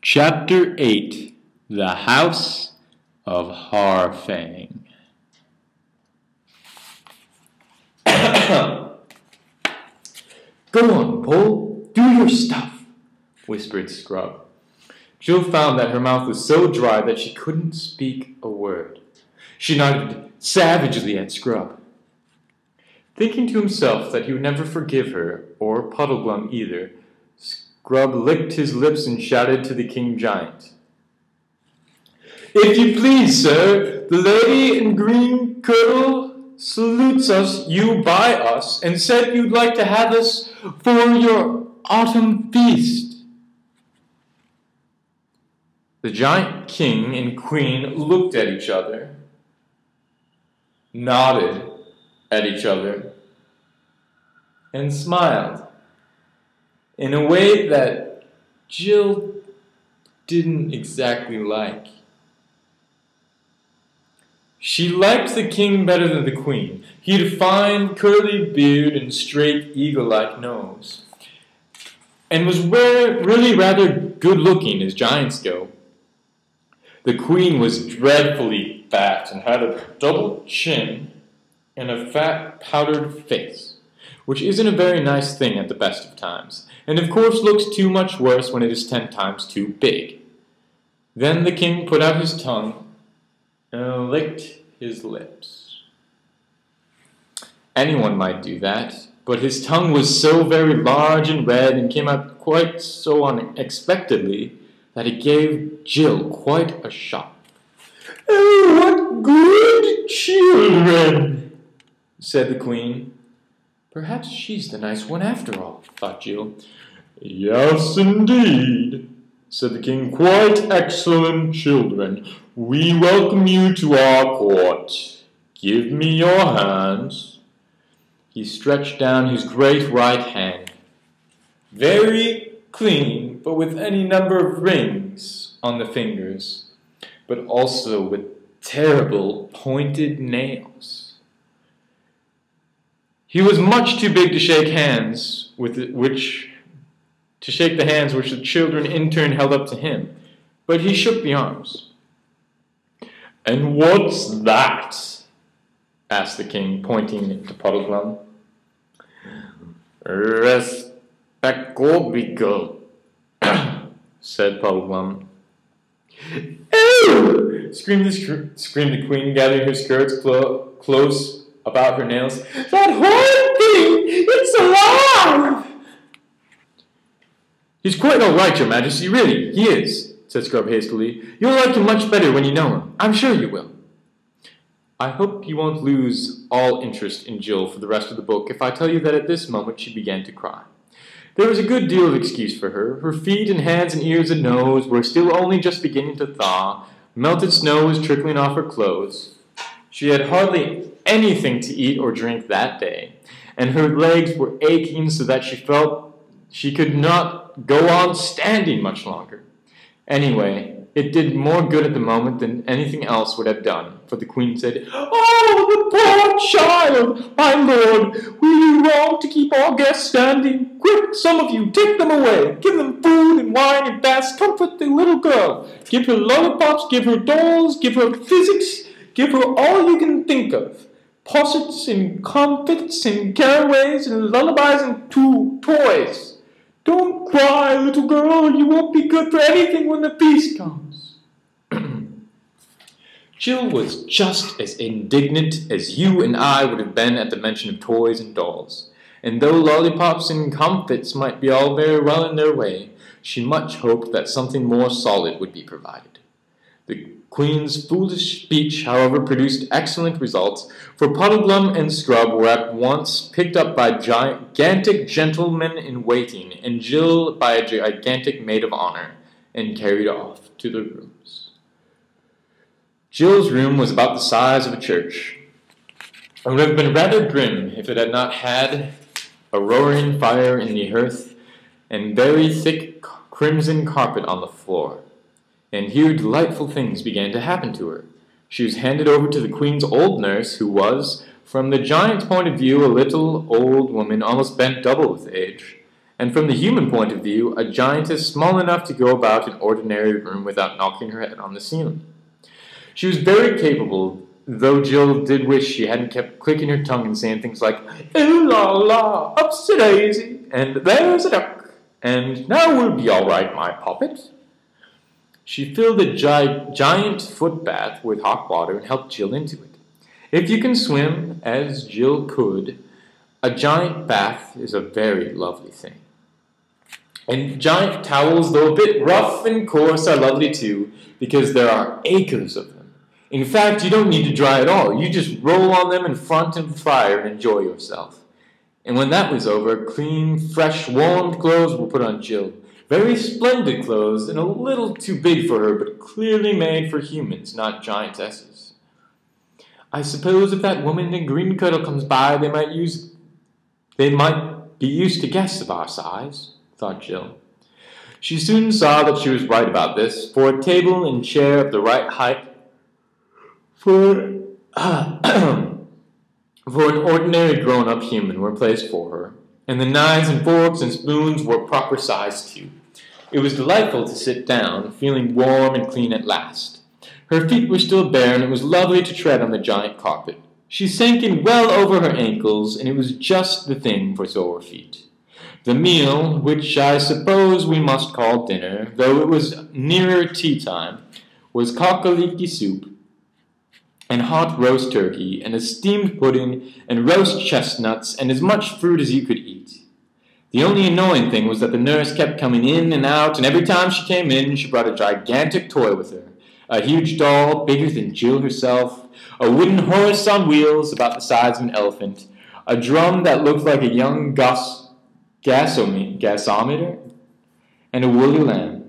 Chapter 8 The House of Harfang. Go on, Paul, do your stuff, whispered Scrub. Jill found that her mouth was so dry that she couldn't speak a word. She nodded savagely at Scrub. Thinking to himself that he would never forgive her, or Puddleglum either, Scrub licked his lips and shouted to the King Giant. "If you please, sir, the lady in green kirtle salutes us, you by us, and said you'd like to have us for your autumn feast." The giant king and queen looked at each other, nodded at each other, and smiled in a way that Jill didn't exactly like. She liked the king better than the queen. He had a fine curly beard and straight eagle-like nose, and was really rather good-looking as giants go. The queen was dreadfully fat and had a double chin and a fat powdered face, which isn't a very nice thing at the best of times, and of course looks too much worse when it is 10 times too big. Then the king put out his tongue and licked his lips. Anyone might do that, but his tongue was so very large and red and came out quite so unexpectedly that it gave Jill quite a shock. "Oh, what good children!" said the queen. Perhaps she's the nice one after all, thought Jill. "Yes, indeed," said the king. "Quite excellent children. We welcome you to our court. Give me your hands." He stretched down his great right hand, very clean, but with any number of rings on the fingers, but also with terrible pointed nails. He was much too big to shake the hands which the children in turn held up to him, but he shook the arms. "And what's that?" asked the king, pointing to Puddleglum. "Respectable," said Puddleglum. "Oh!" screamed the queen, gathering her skirts close about her nails. "That horrid thing! It's alive!" "He's quite all right, your majesty, really, he is," said Scrub hastily. "You'll like him much better when you know him. I'm sure you will." I hope you won't lose all interest in Jill for the rest of the book if I tell you that at this moment she began to cry. There was a good deal of excuse for her. Her feet and hands and ears and nose were still only just beginning to thaw. Melted snow was trickling off her clothes. She had hardly anything to eat or drink that day, and her legs were aching so that she felt she could not go on standing much longer. Anyway, it did more good at the moment than anything else would have done, for the queen said, "Oh, the poor child! My lord, we do wrong to keep our guests standing. Quick, some of you, take them away. Give them food and wine and baths. Comfort the little girl. Give her lollipops, give her dolls, give her physics, give her all you can think of. Possets and comfits and caraways and lullabies and toys. Don't cry, little girl, you won't be good for anything when the feast comes." Jill was just as indignant as you and I would have been at the mention of toys and dolls, and though lollipops and comfits might be all very well in their way, she much hoped that something more solid would be provided. The queen's foolish speech, however, produced excellent results, for Puddleglum and Scrub were at once picked up by gigantic gentlemen-in-waiting, and Jill by a gigantic maid of honor, and carried off to their rooms. Jill's room was about the size of a church. It would have been rather grim if it had not had a roaring fire in the hearth, and very thick crimson carpet on the floor. And here delightful things began to happen to her. She was handed over to the queen's old nurse, who was, from the giant's point of view, a little old woman almost bent double with age, And from the human point of view, a giantess small enough to go about an ordinary room without knocking her head on the ceiling. She was very capable, though Jill did wish she hadn't kept clicking her tongue and saying things like, "Ooh la la, up's a daisy," and "there's a duck," and "now we'll be all right, my poppet." She filled a giant foot bath with hot water and helped Jill into it. If you can swim, as Jill could, a giant bath is a very lovely thing. And giant towels, though a bit rough and coarse, are lovely too, because there are acres of them. In fact, you don't need to dry at all. You just roll on them in front of the fire and enjoy yourself. And when that was over, clean, fresh, warmed clothes were put on Jill. Very splendid clothes, and a little too big for her, but clearly made for humans, not giantesses. I suppose if that woman in green kirtle comes by, they might be used to guests of our size, thought Jill. She soon saw that she was right about this, for a table and chair of the right height for an ordinary grown-up human were placed for her, and the knives and forks and spoons were proper size too. It was delightful to sit down, feeling warm and clean at last. Her feet were still bare, and it was lovely to tread on the giant carpet. She sank in well over her ankles, and it was just the thing for sore feet. The meal, which I suppose we must call dinner, though it was nearer tea time, was cockaliki soup, and hot roast turkey, and a steamed pudding, and roast chestnuts, and as much fruit as you could eat. The only annoying thing was that the nurse kept coming in and out, and every time she came in, she brought a gigantic toy with her. A huge doll, bigger than Jill herself, a wooden horse on wheels about the size of an elephant, a drum that looked like a young gasometer, and a woolly lamb.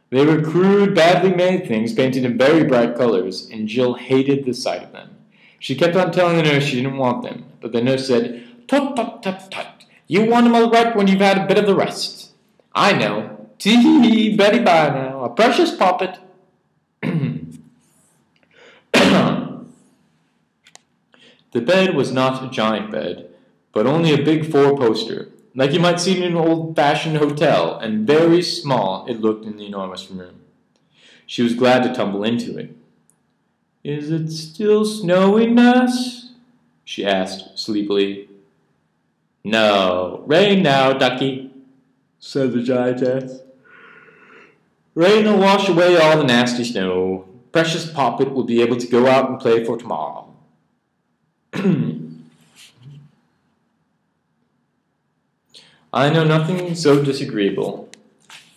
They were crude, badly made things painted in very bright colors, and Jill hated the sight of them. She kept on telling the nurse she didn't want them, but the nurse said, "Tut, tut, tut, tut. You want 'em all right when you've had a bit of the rest." "I know. Tee-hee-hee, Betty bye now. A precious poppet." The bed was not a giant bed, but only a big four-poster, like you might see in an old-fashioned hotel, and very small it looked in the enormous room. She was glad to tumble into it. "Is it still snowing, Nurse?" she asked sleepily. "No, rain now, ducky," said the giantess. "Rain will wash away all the nasty snow. Precious Poppet will be able to go out and play for tomorrow." I know nothing so disagreeable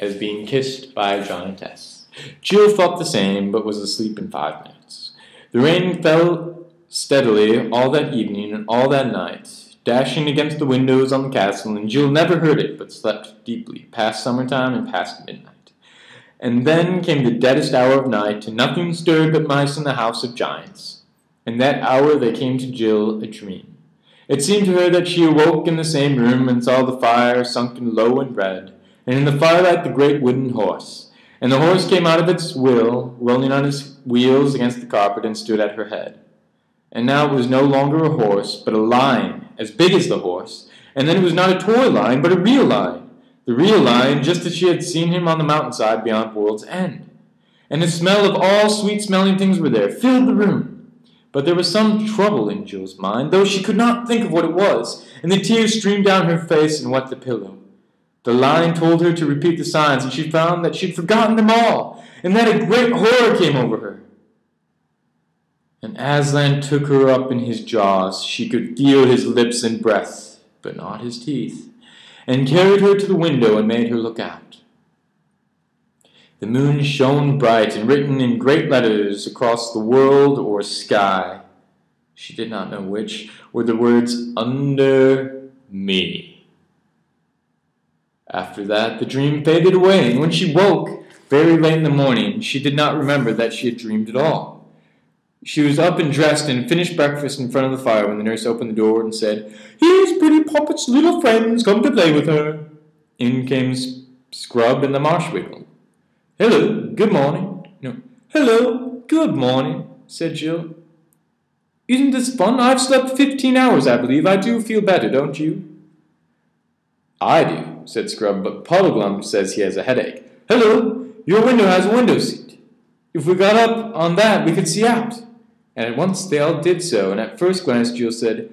as being kissed by a giantess. Jill thought the same, but was asleep in 5 minutes. The rain fell steadily all that evening and all that night, dashing against the windows on the castle, and Jill never heard it, but slept deeply, past summertime and past midnight. And then came the deadest hour of night, and nothing stirred but mice in the house of giants. In that hour there came to Jill a dream. It seemed to her that she awoke in the same room and saw the fire sunken low and red, and in the firelight the great wooden horse. And the horse came out of its wheel, rolling on his wheels against the carpet, and stood at her head. And now it was no longer a horse, but a lion, as big as the horse. And then it was not a toy lion, but a real lion. The real lion, just as she had seen him on the mountainside beyond World's End. And the smell of all sweet-smelling things were there, filled the room. But there was some trouble in Jill's mind, though she could not think of what it was, and the tears streamed down her face and wet the pillow. The lion told her to repeat the signs, and she found that she had forgotten them all, and that a great horror came over her. And Aslan took her up in his jaws. She could feel his lips and breath, but not his teeth, and carried her to the window and made her look out. The moon shone bright, and written in great letters across the world or sky, she did not know which, were the words, "Under me." After that, the dream faded away, and when she woke, very late in the morning, she did not remember that she had dreamed at all. She was up and dressed and finished breakfast in front of the fire when the nurse opened the door and said, "Here's Pretty Poppet's little friends come to play with her." In came Scrub and the Marshwiggle. "Hello, good morning." "No, hello, good morning," said Jill. "Isn't this fun? I've slept 15 hours, I believe. I do feel better, don't you?" "I do," said Scrub, but Puddleglum says he has a headache. Hello, your window has a window seat. If we got up on that, we could see out. And at once they all did so, and at first glance Jill said,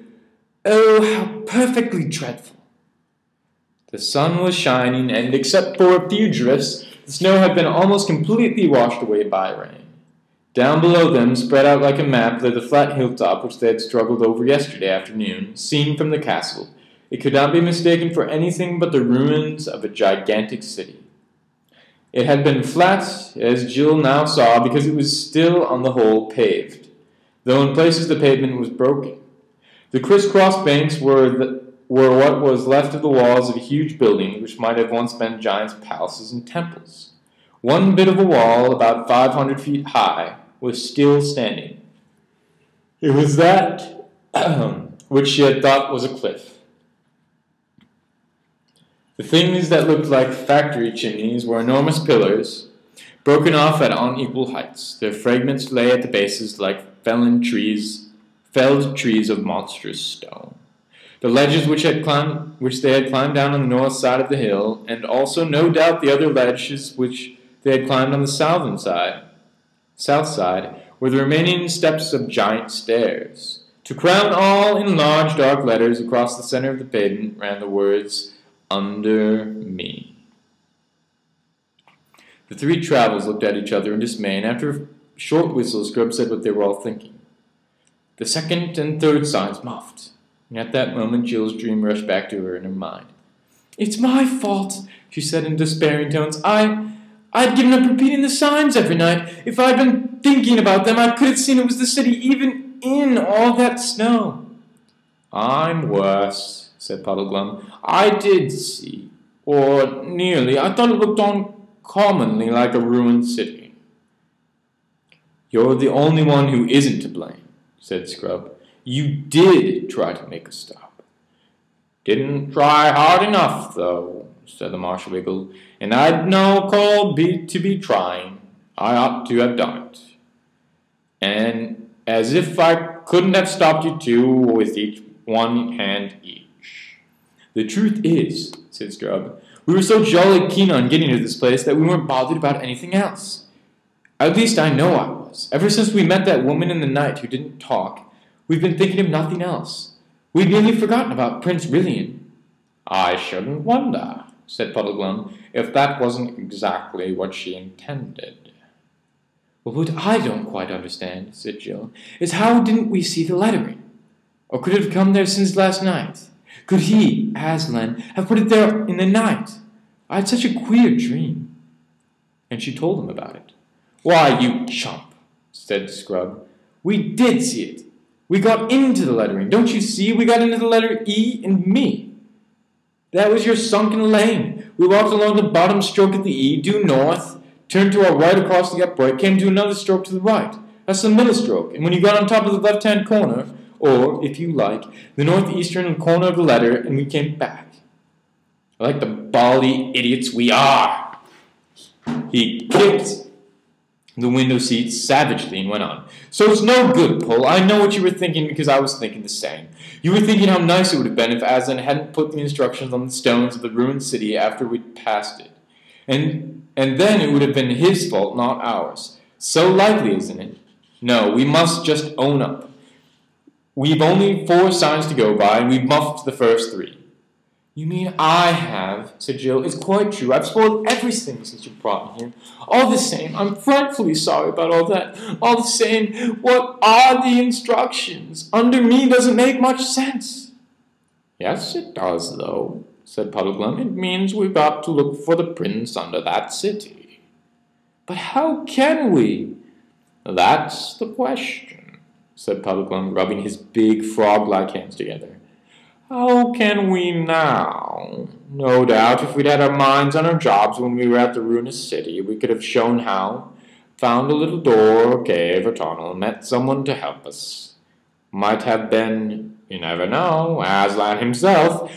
Oh, how perfectly dreadful. The sun was shining, and except for a few drifts, the snow had been almost completely washed away by rain. Down below them, spread out like a map, lay the flat hilltop which they had struggled over yesterday afternoon, seen from the castle. It could not be mistaken for anything but the ruins of a gigantic city. It had been flat, as Jill now saw, because it was still on the whole paved, though in places the pavement was broken. The crisscross banks were what was left of the walls of a huge building which might have once been giants' palaces and temples. One bit of a wall, about 500 feet high, was still standing. It was that which she had thought was a cliff. The things that looked like factory chimneys were enormous pillars, broken off at unequal heights. Their fragments lay at the bases like felled trees of monstrous stone. The ledges which they had climbed down on the north side of the hill, and also no doubt the other ledges which they had climbed on the south side, were the remaining steps of giant stairs. To crown all, in large dark letters across the center of the pavement ran the words, Under me. The three travelers looked at each other in dismay, and after a short whistle, Scrub said what they were all thinking. The second and third signs muffed, and at that moment Jill's dream rushed back to her in her mind. It's my fault, she said in despairing tones. I'd given up repeating the signs every night. If I'd been thinking about them, I could have seen it was the city, even in all that snow. I'm worse, said Puddleglum. I did see, or nearly. I thought it looked uncommonly like a ruined city. You're the only one who isn't to blame, said Scrub. You did try to make a stop. Didn't try hard enough, though, said the Marshal Wiggle, and I'd no call to be trying. I ought to have done it. And as if I couldn't have stopped you two with each one hand each. The truth is, said Scrub, we were so jolly keen on getting to this place that we weren't bothered about anything else. At least I know I was. Ever since we met that woman in the night who didn't talk, we've been thinking of nothing else. We'd nearly forgotten about Prince Rilian. I shouldn't wonder, said Puddleglum, if that wasn't exactly what she intended. Well, what I don't quite understand, said Jill, is how didn't we see the lettering? Or could it have come there since last night? Could he, Aslan, have put it there in the night? I had such a queer dream. And she told him about it. Why, you chump, said Scrub. We did see it. We got into the lettering. Don't you see? We got into the letter E and me. That was your sunken lane. We walked along the bottom stroke of the E, due north, turned to our right across the upright, came to another stroke to the right. That's the middle stroke. And when you got on top of the left-hand corner, or, if you like, the northeastern corner of the letter, and we came back. Like the bally idiots we are. He kicked the window seat savagely and went on. So it's no good, Pull. I know what you were thinking because I was thinking the same. You were thinking how nice it would have been if Aslan hadn't put the instructions on the stones of the ruined city after we'd passed it. And then it would have been his fault, not ours. So likely, isn't it? No, we must just own up. We've only 4 signs to go by, and we've muffed the first 3. You mean I have, said Jill. It's quite true. I've spoiled everything since you brought me here. All the same, I'm frightfully sorry about all that. All the same, what are the instructions? Under me doesn't make much sense. Yes, it does, though, said Puddleglum. It means we've got to look for the prince under that city. But how can we? That's the question, said Puddleglum, rubbing his big frog-like hands together. How can we now? No doubt if we'd had our minds on our jobs when we were at the ruinous city, we could have shown how, found a little door or cave or tunnel, met someone to help us. Might have been, you never know, Aslan himself.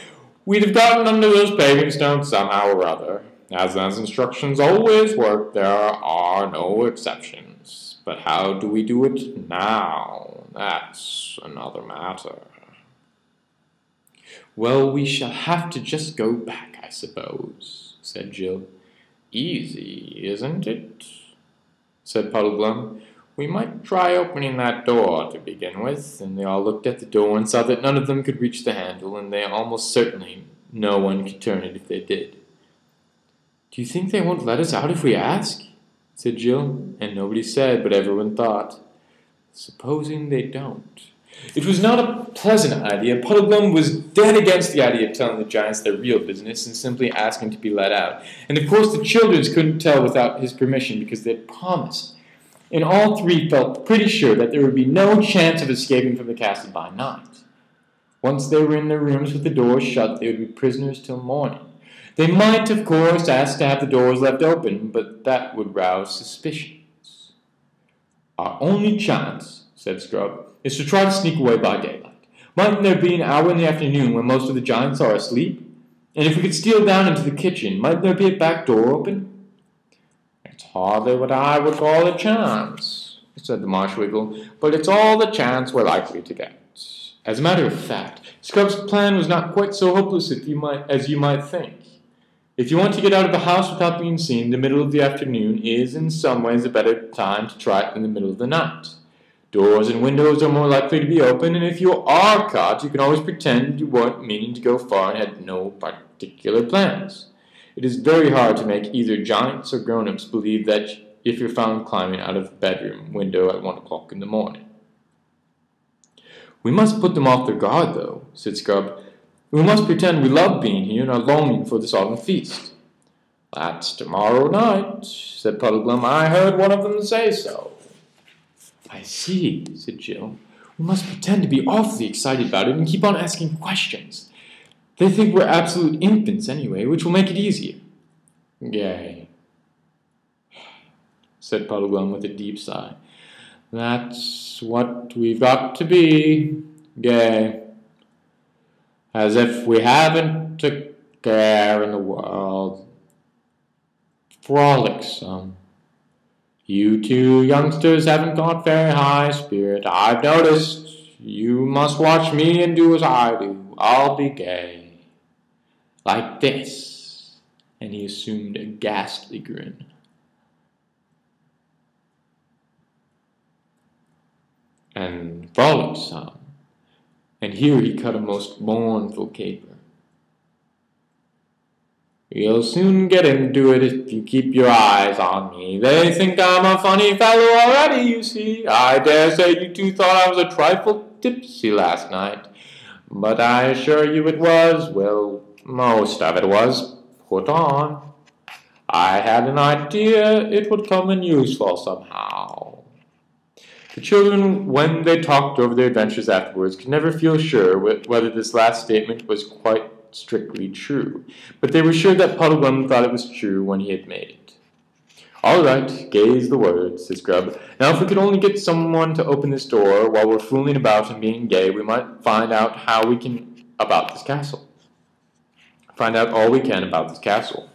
We'd have gotten under those paving stones somehow or other. Aslan's instructions always work, there are no exceptions. But how do we do it now? That's another matter. Well, we shall have to just go back, I I suppose, said Jill. Easy, isn't it? Said Puddleglum. We might try opening that door to begin with. And they all looked at the door and saw that none of them could reach the handle, and they almost certainly no one could turn it if they did. Do you think they won't let us out if we ask? Said Jill, and nobody said, but everyone thought. Supposing they don't. It was not a pleasant idea. Puddleglum was dead against the idea of telling the giants their real business and simply asking to be let out. And of course the children couldn't tell without his permission because they had promised. And all three felt pretty sure that there would be no chance of escaping from the castle by night. Once they were in their rooms with the doors shut, they would be prisoners till morning. They might, of course, ask to have the doors left open, but that would rouse suspicions. Our only chance, said Scrub, is to try to sneak away by daylight. Mightn't there be an hour in the afternoon when most of the giants are asleep? And if we could steal down into the kitchen, might there be a back door open? It's hardly what I would call a chance, said the Marshwiggle, but it's all the chance we're likely to get. As a matter of fact, Scrub's plan was not quite so hopeless as you might think. If you want to get out of the house without being seen, the middle of the afternoon is in some ways a better time to try it than the middle of the night. Doors and windows are more likely to be open, and if you are caught, you can always pretend you weren't meaning to go far and had no particular plans. It is very hard to make either giants or grown-ups believe that if you're found climbing out of a bedroom window at 1 o'clock in the morning. We must put them off their guard, though, said Scrub. We must pretend we love being here and are longing for this autumn feast. That's tomorrow night, said Puddleglum. I heard one of them say so. I see, said Jill. We must pretend to be awfully excited about it and keep on asking questions. They think we're absolute infants anyway, which will make it easier. Gay, said Puddleglum with a deep sigh. That's what we've got to be, gay. As if we haven't a care in the world. Frolicsome. You two youngsters haven't got very high spirit. I've noticed. You must watch me and do as I do. I'll be gay. Like this. And he assumed a ghastly grin. And frolicsome. And here he cut a most mournful caper. You'll soon get into it if you keep your eyes on me. They think I'm a funny fellow already, you see. I dare say you two thought I was a trifle tipsy last night. But I assure you it was, well, most of it was, put on. I had an idea it would come in useful somehow. The children, when they talked over their adventures afterwards, could never feel sure whether this last statement was quite strictly true, but they were sure that Puddleglum thought it was true when he had made it. All right, gay's the word, said Scrub. Now if we could only get someone to open this door while we're fooling about and being gay, we might find out how we can about this castle. Find out all we can about this castle.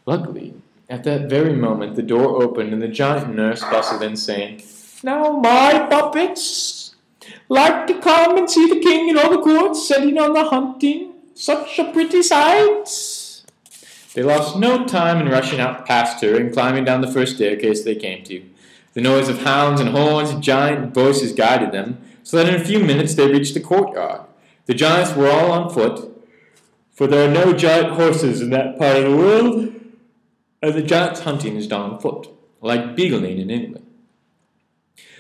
Luckily, at that very moment the door opened and the giant nurse bustled in saying, Now my puppets like to come and see the king and all the court setting on the hunting. Such a pretty sight! They lost no time in rushing out past her and climbing down the first staircase they came to. The noise of hounds and horns and giant voices guided them, so that in a few minutes they reached the courtyard. The giants were all on foot, for there are no giant horses in that part of the world, and the giants' hunting is done on foot, like beagling in England.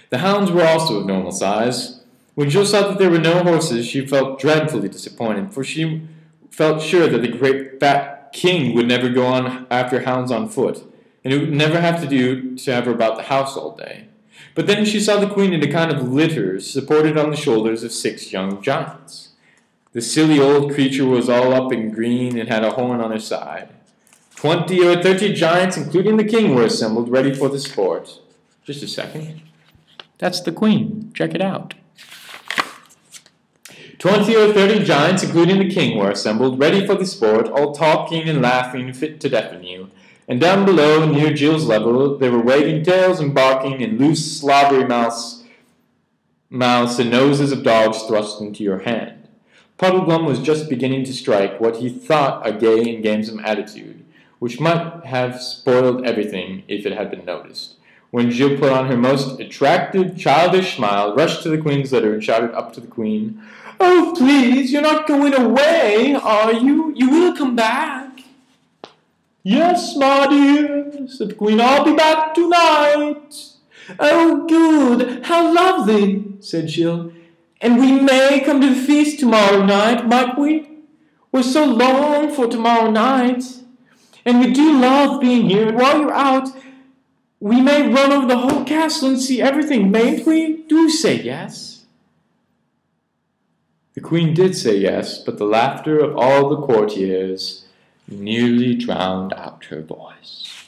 The hounds were also of normal size. When Jill saw that there were no horses, she felt dreadfully disappointed, for she felt sure that the great fat king would never go on after hounds on foot, and it would never have to do to have her about the house all day. But then she saw the queen in a kind of litter, supported on the shoulders of 6 young giants. The silly old creature was all up in green and had a horn on her side. 20 or 30 giants, including the king, were assembled, ready for the sport. Just a second. That's the queen. Check it out. 20 or 30 giants, including the king, were assembled, ready for the sport, all talking and laughing, fit to deafen you. And down below, near Jill's level, they were waving tails and barking, and loose, slobbery mouths and noses of dogs thrust into your hand. Puddleglum was just beginning to strike what he thought a gay and gamesome attitude, which might have spoiled everything if it had been noticed, when Jill put on her most attractive, childish smile, rushed to the Queen's litter, and shouted up to the Queen, "Oh, please, you're not going away, are you? You will come back." "Yes, my dear," said the Queen, "I'll be back tonight." "Oh, good, how lovely," said Jill. "And we may come to the feast tomorrow night, might we? We're so long for tomorrow night. And we do love being here, and while you're out, we may run over the whole castle and see everything, mayn't we? Do say yes." The Queen did say yes, but the laughter of all the courtiers nearly drowned out her voice.